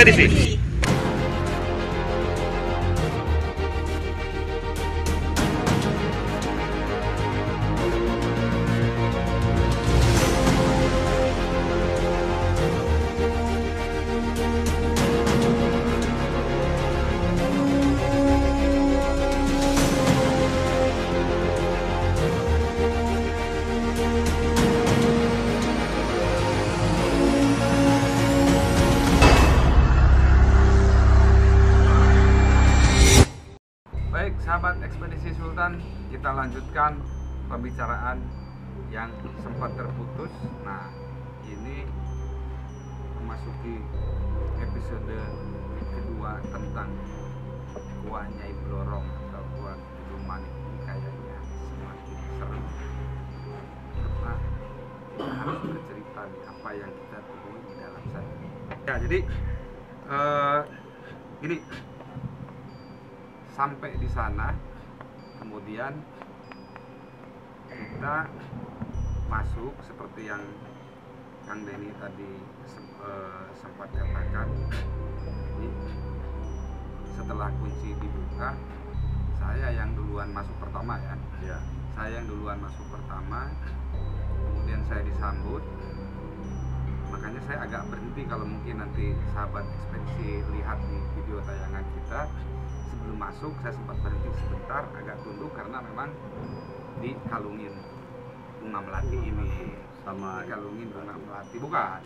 Ekspedisi. Baik sahabat Ekspedisi Sultan, kita lanjutkan pembicaraan yang sempat terputus. Nah, ini memasuki episode kedua tentang Gua Nyai Blorong atau Gua Keduman. Ini kayaknya semakin seru karena kita harus bercerita nih apa yang kita temui di dalam sana. Ya, jadi gini, sampai di sana, kemudian kita masuk seperti yang Kang Denny tadi sempat katakan. Jadi, setelah kunci dibuka, saya yang duluan masuk pertama ya. Saya yang duluan masuk pertama, kemudian saya disambut. Makanya saya agak berhenti, kalau mungkin nanti sahabat ekspedisi lihat di video tayangan kita. Sebelum masuk saya sempat berhenti sebentar, agak tunduk karena memang dikalungin bunga melati ini. Sama dikalungin bunga melati, bukan?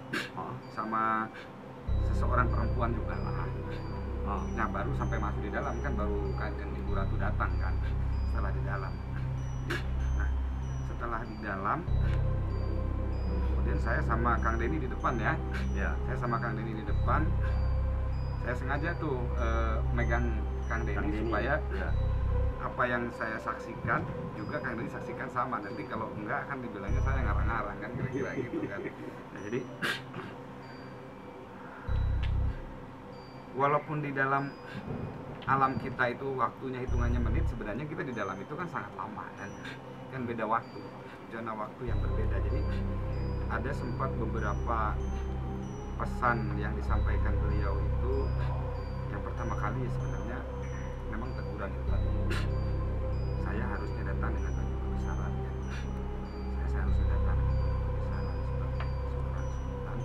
Sama seseorang perempuan juga lah. Nah, baru sampai masuk di dalam kan, baru Kanjeng Ibu Ratu datang kan setelah di dalam. Nah, setelah di dalam, kemudian saya sama Kang Denny di depan ya. Saya sama Kang Denny di depan. Saya sengaja tuh megang Kang Denny supaya apa yang saya saksikan juga Kang Denny saksikan sama. Nanti kalau enggak kan dibilangnya saya ngarang-ngarang kan, kira-kira gitu kan. Nah, jadi walaupun di dalam alam kita itu waktunya hitungannya menit, sebenarnya kita di dalam itu kan sangat lama kan beda waktu, zona waktu yang berbeda. Jadi ada sempat beberapa pesan yang disampaikan beliau itu. Yang pertama kali sebenarnya memang teguran itu tadi, saya harusnya datang dengan baju kebesaran ya. Saya harusnya datang dengan baju kebesaran sebagai seorang sultan,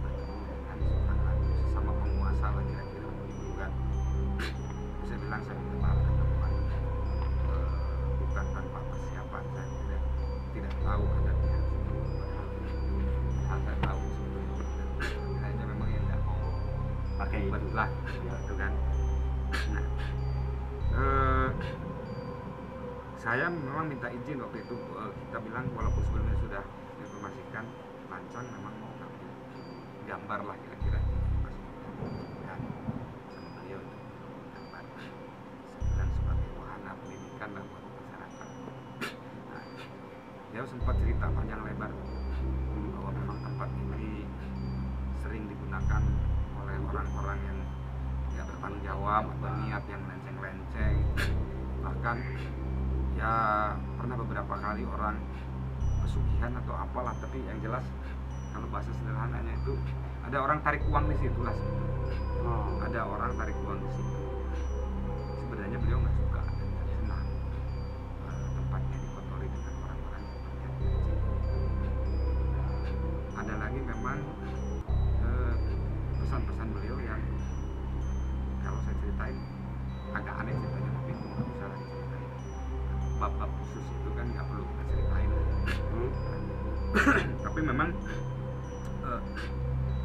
bertemu dengan seorang ratu, sesama penguasa lah kira-kira begitu kan. Saya bilang saya minta maaf teman-teman, bukan tanpa persiapan, saya tidak tahu ada pihak saya tahu sebetulnya, hanya memang yang tidak mau pakai itu lah gitu kan. Nah, saya memang minta izin waktu itu, kita bilang walaupun sebelumnya sudah diinformasikan lancang, memang mau ngambil gambar lah kira-kira ya, sama beliau itu gambar. Saya bilang sebagai wahana pendidikan lah buat masyarakat. Nah, dia sempat cerita panjang lebar bahwa memang tempat ini sering digunakan oleh orang-orang yang tidak bertanggung jawab atau niat yang melenceng-lenceng. Bahkan ya pernah beberapa kali orang pesugihan atau apalah, tapi yang jelas kalau bahasa sederhananya itu ada orang tarik uang di situ lah sebetulnya. Ada orang tarik uang di situ. Sebenarnya beliau nggak suka dan tidak senang tempatnya dikotori dengan orang-orang yang berniat melenceng. Ada lagi memang pesan-pesan beliau yang kalau saya ceritain agak aneh ceritanya, tapi itu nggak bisa lagi ceritain. Bab-bab khusus itu kan nggak perlu kita ceritain. Tapi memang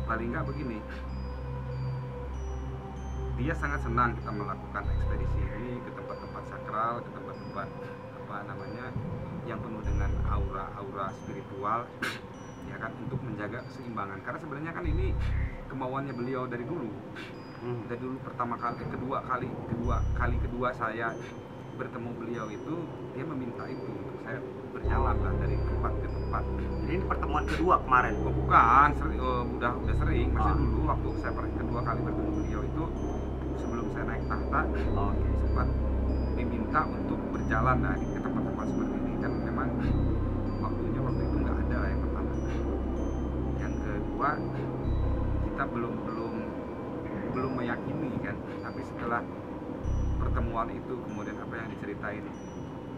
paling nggak begini, dia sangat senang kita melakukan ekspedisi ini ke tempat-tempat sakral, ke tempat-tempat apa namanya yang penuh dengan aura-aura spiritual ya kan, untuk menjaga keseimbangan. Karena sebenarnya kan ini kemauannya beliau dari dulu. Dari dulu kedua kali saya bertemu beliau itu, dia meminta itu untuk saya berjalan lah dari tempat ke tempat. Jadi ini pertemuan kedua kemarin? Oh, bukan, udah sering. Masih dulu waktu saya kedua kali bertemu beliau itu sebelum saya naik tahta, sempat diminta untuk berjalan lah ke tempat-tempat seperti ini. Kan memang waktu itu nggak ada yang pertama. Yang kedua, kita belum belum meyakini kan, tapi setelah pertemuan itu kemudian apa yang diceritain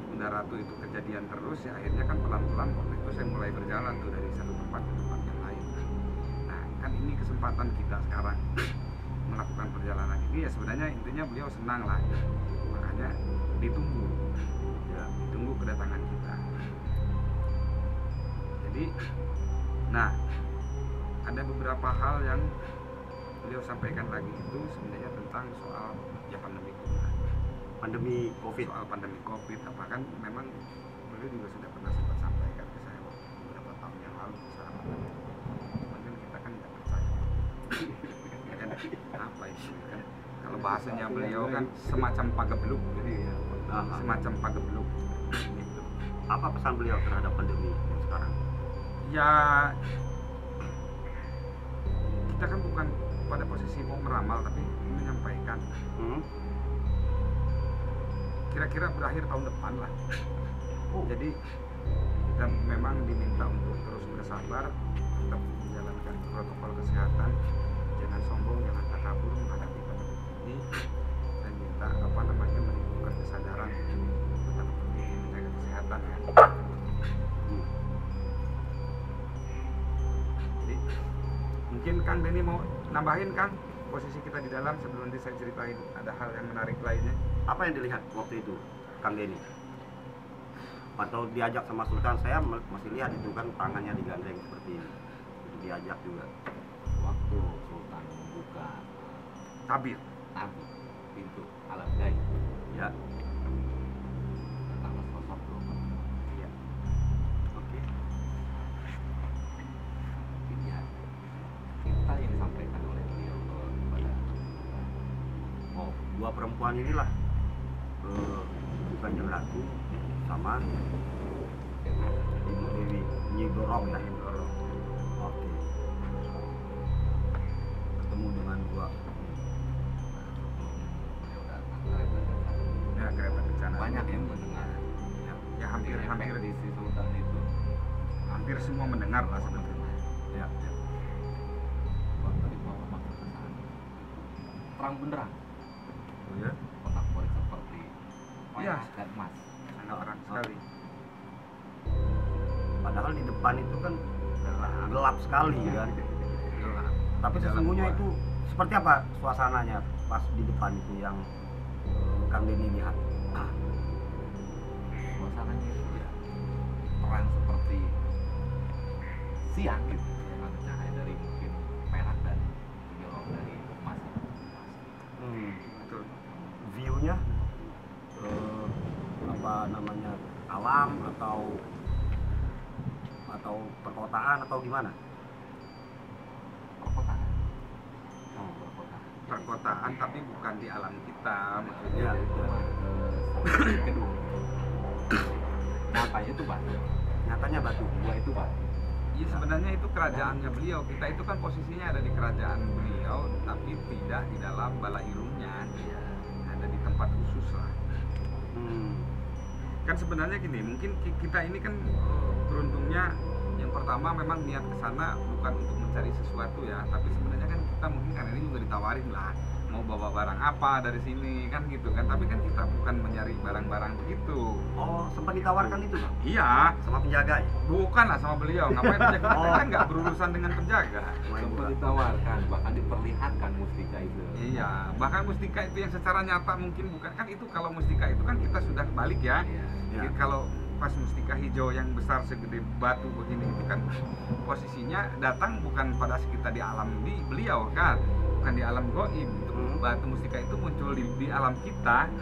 Bunda Ratu itu kejadian terus ya, akhirnya kan pelan-pelan waktu itu saya mulai berjalan tuh dari satu tempat ke tempat yang lain. Nah kan ini kesempatan kita sekarang melakukan perjalanan ini, ya sebenarnya intinya beliau senang lah, makanya ditunggu ya, ditunggu kedatangan kita. Jadi nah ada beberapa hal yang beliau sampaikan lagi itu sebenarnya tentang soal ya Pandemi COVID. soal pandemi COVID, apa kan memang beliau juga sudah pernah sempat sampaikan ke saya waktu beberapa tahun yang lalu soal pandemi itu. Cuman kan kita kan tidak percaya. Ya kan, apa itu kan? Kalau bahasanya beliau kan semacam pagebluk, jadi ya, semacam pagebluk. Gitu. Apa pesan beliau terhadap pandemi yang sekarang? Ya kita kan bukan pada posisi mau meramal, tapi menyampaikan kira-kira berakhir tahun depan lah. Jadi kita memang diminta untuk terus bersabar, tetap menjalankan protokol kesehatan, jangan sombong, jangan takabur menghadapi pandemi ini, dan minta menumbuhkan kesadaran untuk tetap penting menjaga kesehatan ya. Jadi mungkin Kang Denny mau nambahin, Kang, posisi kita di dalam sebelum nanti saya ceritain ada hal yang menarik lainnya. Apa yang dilihat waktu itu, Kang Denny? Atau diajak sama Sultan? Saya masih lihat itu kan tangannya digandeng seperti ini. Itu diajak juga. Waktu Sultan membuka Tabir. pintu alam gaib, Ya, datanglah sosok Roman. iya. Oke. Ya, kita yang disampaikan oleh beliau kepada Oh, dua perempuan inilah bukan Kanjeng Ratu sama Ibu Dewi Nyi Dorong ya. Oke. Ketemu dengan dua. beliau datang kereta Ya, kereta bencana. banyak yang mendengar Ya, hampir di si Sultan itu. hampir semua mendengar lah sebetulnya. Ya. Waktu dibawa masuk ke sana, terang benderang, Oh ya, kotak-kotak seperti Iya. perak dan emas. sangat terang sekali. Padahal di depan itu kan gelap sekali kan. Gelap. Tapi Di dalam sesungguhnya gua. itu seperti apa suasananya pas di depan itu yang Kang Denny lihat? Suasananya itu ya terang seperti siang gitu, dengan cahaya dari mungkin perak dan menyolong dari emas. Betul. View-nya alam atau perkotaan atau gimana? Perkotaan. Oh. Perkotaan tapi bukan di alam kita maksudnya. Ya. Seperti gedung. Nyatanya itu batu. Nyatanya batu. Gua itu batu. Iya, sebenarnya itu kerajaannya beliau. Kita itu kan posisinya ada di kerajaan beliau, tapi tidak di dalam balairungnya. Ada di tempat khusus lah. Kan sebenarnya gini, mungkin kita ini kan beruntungnya yang pertama memang niat ke sana bukan untuk mencari sesuatu ya, tapi sebenarnya kan kita mungkin karena ini juga ditawarin lah mau bawa barang apa dari sini kan gitu kan, tapi kan kita bukan mencari barang-barang begitu. Oh, sempat ditawarkan itu, Bang? Iya, Sama penjaga ya? bukan lah sama beliau, ngapain penjaga, kita kan nggak berurusan dengan penjaga. Sempat ditawarkan, bahkan diperlihatkan mustika itu. Iya, bahkan mustika itu yang secara nyata mungkin bukan, kan itu kalau mustika itu kan kita sudah balik ya. Iya. Jadi kalau pas mustika hijau yang besar segede batu begini itu kan posisinya datang bukan pada kita di alam di beliau kan, bukan di alam goib. Itu batu mustika itu muncul di alam kita.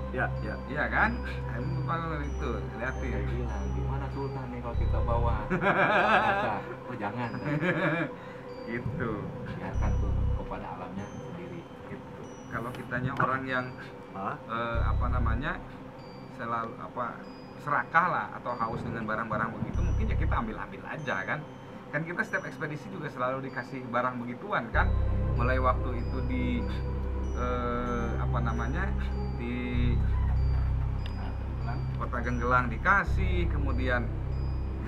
Ya, ya. Iya kan? Emang itu Saya lihatin. bilang, gimana Sultan nih kalau kita bawa? Ternyata, oh jangan, Gitu. biarkan tuh kepada alamnya sendiri. Gitu. Kalau kitanya orang yang Hah? selalu serakah lah atau haus dengan barang-barang begitu, mungkin ya kita ambil aja kan kita setiap ekspedisi juga selalu dikasih barang begituan kan, mulai waktu itu di di Kota Genggelang dikasih, kemudian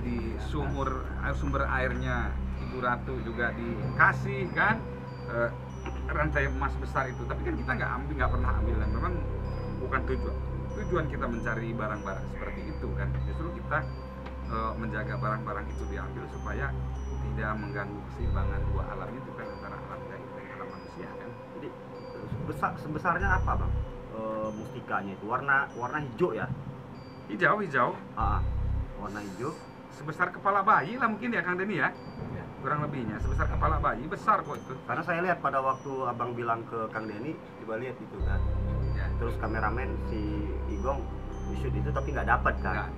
di sumber airnya Ibu Ratu juga dikasih kan, rantai emas besar itu, tapi kan kita nggak pernah ambil, dan memang bukan tujuan kita mencari barang-barang seperti itu kan. Justru kita menjaga barang-barang itu diambil supaya tidak mengganggu keseimbangan dua alam itu kan, antara alam gaib dan alam manusia kan. Jadi sebesarnya apa bang mustikanya itu? Warna hijau ya? Hijau Warna hijau. sebesar kepala bayi lah mungkin ya Kang Denny ya, Ya. kurang lebihnya sebesar kepala bayi, besar kok itu. Karena saya lihat pada waktu abang bilang ke Kang Denny, coba lihat itu kan. Ya. Terus kameramen si Igong shoot itu tapi nggak dapat kan?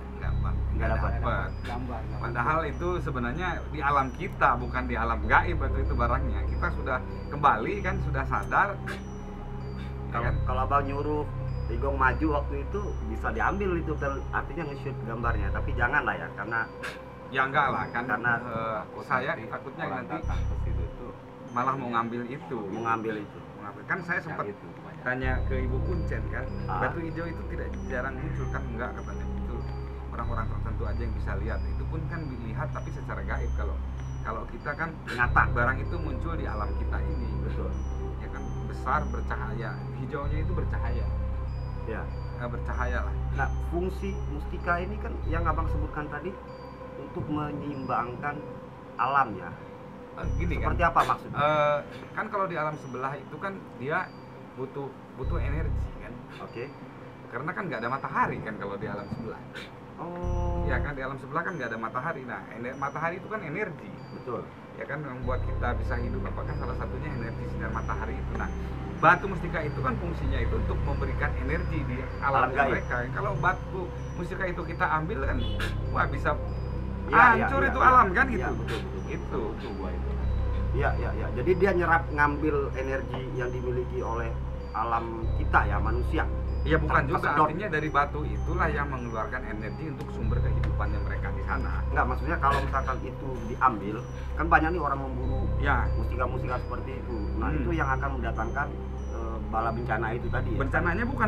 Nggak dapat. Gambar. Padahal itu sebenarnya di alam kita, bukan di alam gaib waktu itu barangnya. Kita sudah kembali kan, sudah sadar. Ya kan? Kalau abang nyuruh Igong maju waktu itu bisa diambil itu, artinya nge-shoot gambarnya. Tapi jangan lah ya, karena Ya enggak lah kan, Karena saya takutnya orang nanti datang ke situ tuh malah mau ngambil itu. mengambil itu. Kan saya sempat ya itu kebanyakan. tanya ke Ibu Kuncen kan, Ah. batu hijau itu tidak jarang muncul kan, enggak katanya, itu orang-orang tertentu aja yang bisa lihat. Itu pun kan dilihat tapi secara gaib. Kalau kita kan Nyata. barang itu muncul di alam kita ini, Betul. ya kan, besar, bercahaya, hijaunya itu bercahaya, Ya. bercahaya lah. Nah, fungsi mustika ini kan yang abang sebutkan tadi untuk menyeimbangkan alam ya. Gini kan, Seperti apa maksudnya? kan kalau di alam sebelah itu kan dia butuh energi kan, Oke. karena kan nggak ada matahari kan kalau di alam sebelah. Oh. Ya kan, di alam sebelah kan nggak ada matahari. Nah, matahari itu kan energi, Betul. ya kan, yang membuat kita bisa hidup. Apakah salah satunya energi sinar matahari itu. Nah, batu mustika itu kan fungsinya itu untuk memberikan energi di alam Alam gaib. mereka. Kalau batu mustika itu kita ambil kan, wah bisa Ya, hancur ya, itu ya, alam ya. kan Ya, gitu. betul, betul. Itu. Itu gua itu. Iya, iya, iya. Jadi dia ngambil energi yang dimiliki oleh alam kita ya, manusia. Ya bukan juga, Kesedot. artinya dari batu itulah yang mengeluarkan energi untuk sumber kehidupannya mereka di sana. Enggak, maksudnya kalau misalkan itu diambil, kan banyak nih orang memburu Ya, mustika-mustika seperti itu. Nah, Hmm. itu yang akan mendatangkan bala bencana itu tadi ya. bencananya bukan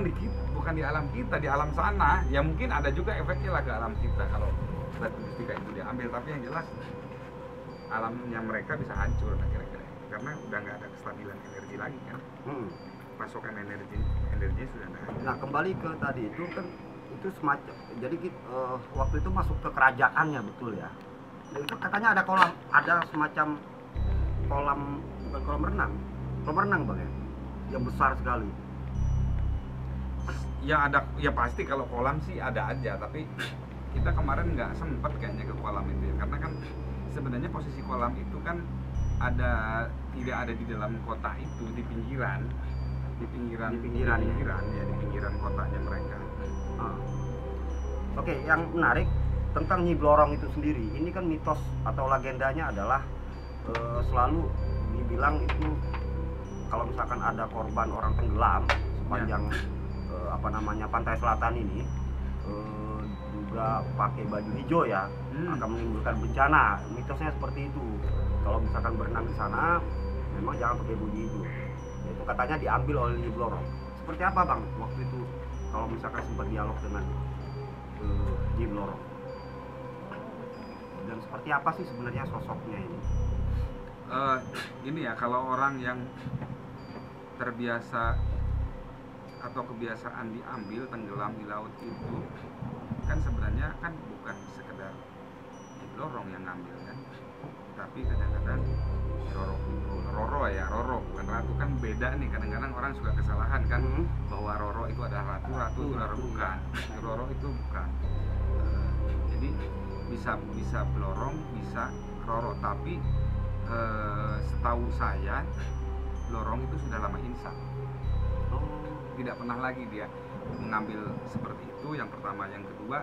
di alam kita, di alam sana. Ya mungkin ada juga efeknya lah ke alam kita kalau batu mustika itu diambil, tapi yang jelas alamnya mereka bisa hancur nah, kira-kira, karena udah nggak ada kestabilan energi lagi kan, pasokan energinya sudah nggak ada. Nah, kembali ke tadi itu kan itu semacam, jadi waktu itu masuk ke kerajaannya, betul ya. Dan itu katanya ada semacam kolam, bukan kolam renang bang ya, yang besar sekali. Ya ada, ya pasti kalau kolam sih ada aja, tapi kita kemarin nggak sempet kayaknya ke kolam itu ya, karena kan sebenarnya posisi kolam itu kan tidak ada di dalam kota itu, di pinggiran ya, di pinggiran kotanya mereka. Ah. Oke, yang menarik tentang Nyi Blorong itu sendiri, ini kan mitos atau legendanya adalah selalu dibilang itu kalau misalkan ada korban orang tenggelam sepanjang pantai selatan ini, juga pakai baju hijau ya, akan menimbulkan bencana. Mitosnya seperti itu. Kalau misalkan berenang di sana, memang jangan pakai baju hijau. Itu katanya diambil oleh Nyi Blorong. Seperti apa bang waktu itu kalau misalkan sempat dialog dengan Nyi Blorong? Dan seperti apa sih sebenarnya sosoknya ini? Ini ya, kalau orang yang terbiasa atau kebiasaan diambil tenggelam di laut itu kan sebenarnya kan bukan sekedar Nyi Blorong yang ngambil kan, tapi kadang-kadang Roro bukan ratu, kan beda nih. Kadang-kadang orang suka kesalahan kan, bahwa Roro itu adalah ratu itu bukan, Roro itu bukan. Jadi bisa Blorong, bisa Roro, tapi setahu saya Blorong itu sudah lama insaf, tidak pernah lagi dia mengambil seperti itu. Yang pertama, yang kedua,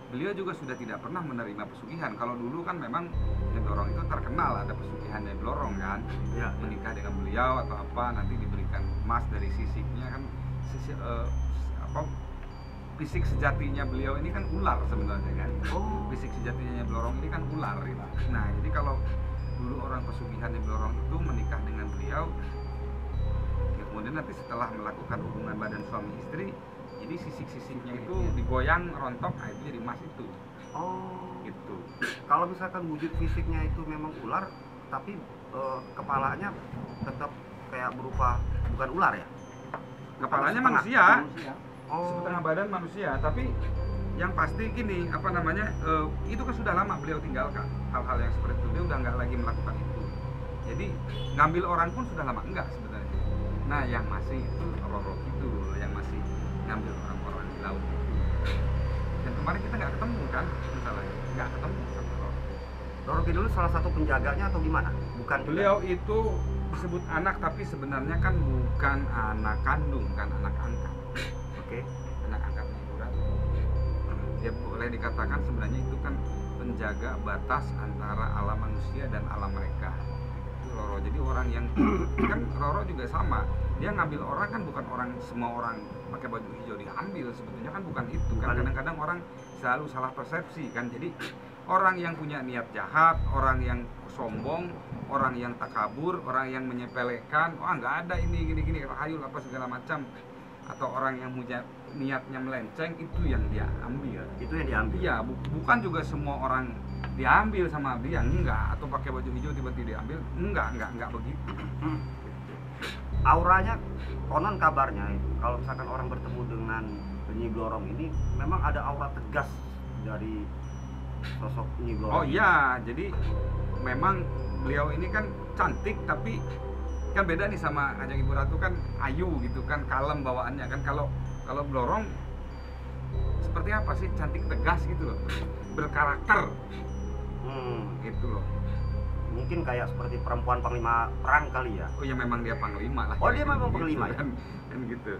beliau juga sudah tidak pernah menerima pesugihan. Kalau dulu kan memang Nyi Blorong itu terkenal ada pesugihan Nyi Blorong kan, Ya. menikah dengan beliau atau apa, nanti diberikan emas dari sisiknya kan. Fisik sejatinya beliau ini kan ular sebenarnya kan. Fisik sejatinya Nyi Blorong ini kan ular gitu. Nah, jadi kalau dulu orang pesugihan Nyi Blorong itu menikah dengan beliau, kemudian nanti setelah melakukan hubungan badan suami istri, jadi sisik-sisiknya itu digoyang rontok, nah itu jadi emas itu. Oh, Gitu. kalau misalkan wujud fisiknya itu memang ular, tapi kepalanya tetap kayak berupa bukan ular ya? Kepalanya Setengah. manusia, Oh. setengah badan manusia, tapi yang pasti gini, apa namanya, itu kan sudah lama beliau tinggalkan hal-hal yang seperti itu, dia udah nggak lagi melakukan itu. Jadi ngambil orang pun sudah lama enggak sebenarnya. Nah yang masih itu Roro itu yang masih ngambil orang-orang di laut itu. Dan kemarin kita nggak ketemu kan, masalahnya nggak ketemu sama Roro. Roro Kidul salah satu penjaganya atau gimana? Bukan Beliau itu disebut anak, tapi sebenarnya kan bukan anak kandung, kan anak angkat. Oke. Anak angkatnya Ibu Ratu. Ya boleh dikatakan sebenarnya itu kan penjaga batas antara alam manusia dan alam mereka. Itu Roro. Jadi orang yang kan Roro juga sama. Dia ngambil orang kan bukan orang, semua orang pakai baju hijau diambil, sebetulnya kan bukan itu kan. Bukan. Kadang-kadang orang selalu salah persepsi kan. Jadi orang yang punya niat jahat, orang yang sombong, orang yang takabur, orang yang menyepelekan, wah nggak ada ini gini-gini rahayul apa segala macam, atau orang yang punya niatnya melenceng, itu yang dia ambil. Itu yang diambil. Iya, bukan juga semua orang diambil sama dia, enggak, atau pakai baju hijau tiba-tiba diambil, enggak begitu. Auranya, konon kabarnya kalau misalkan orang bertemu dengan Nyi Blorong ini memang ada aura tegas dari sosok Nyi Blorong. Oh iya, jadi memang beliau ini kan cantik, tapi kan beda nih sama Kanjeng Ibu Ratu, kan ayu gitu kan, kalem bawaannya kan. Kalau Blorong seperti apa sih, cantik tegas gitu loh, berkarakter gitu loh. Mungkin kayak seperti perempuan panglima perang kali ya. Oh ya memang dia panglima lah. Oh, dia Gitu, memang panglima ya? kan gitu.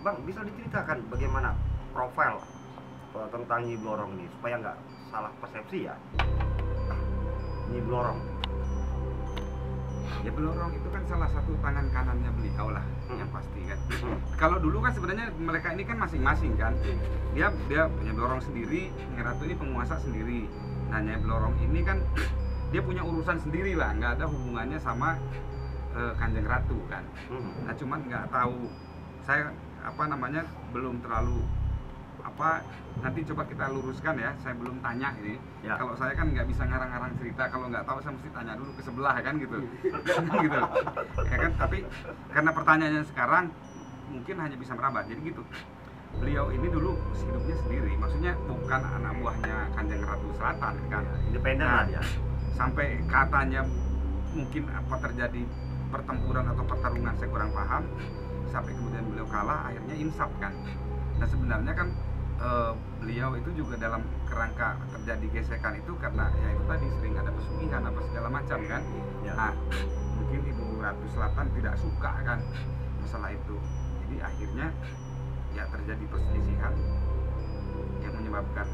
Bang, bisa diceritakan bagaimana profil tentang Nyi Blorong ini supaya nggak salah persepsi ya? Nyi Blorong. Ya Blorong itu kan salah satu tangan kanannya beliau lah, yang pasti kan. Kalau dulu kan sebenarnya mereka ini kan masing-masing kan. Dia punya Blorong sendiri, Nyai Ratu ini penguasa sendiri. Nah Nyai Blorong ini kan dia punya urusan sendiri lah, nggak ada hubungannya sama Kanjeng Ratu kan. Nah cuman nggak tahu, saya apa namanya belum terlalu apa, nanti coba kita luruskan ya, saya belum tanya ini Ya. Kalau saya kan nggak bisa ngarang-ngarang cerita, kalau nggak tahu saya mesti tanya dulu ke sebelah kan gitu gitu ya kan. Tapi karena pertanyaannya sekarang mungkin hanya bisa merabat, jadi gitu. Beliau ini dulu hidupnya sendiri, maksudnya bukan anak buahnya Kanjeng Ratu Selatan kan. Independen Nah, lah dia. Sampai katanya mungkin apa terjadi pertempuran atau pertarungan, saya kurang paham, sampai kemudian beliau kalah, akhirnya insaf kan. Nah sebenarnya kan beliau itu juga dalam kerangka terjadi gesekan itu karena ya itu tadi sering ada pesugihan apa segala macam kan. Ya. Nah mungkin Ibu Ratu Selatan tidak suka kan masalah itu, jadi akhirnya ya terjadi perselisihan yang menyebabkan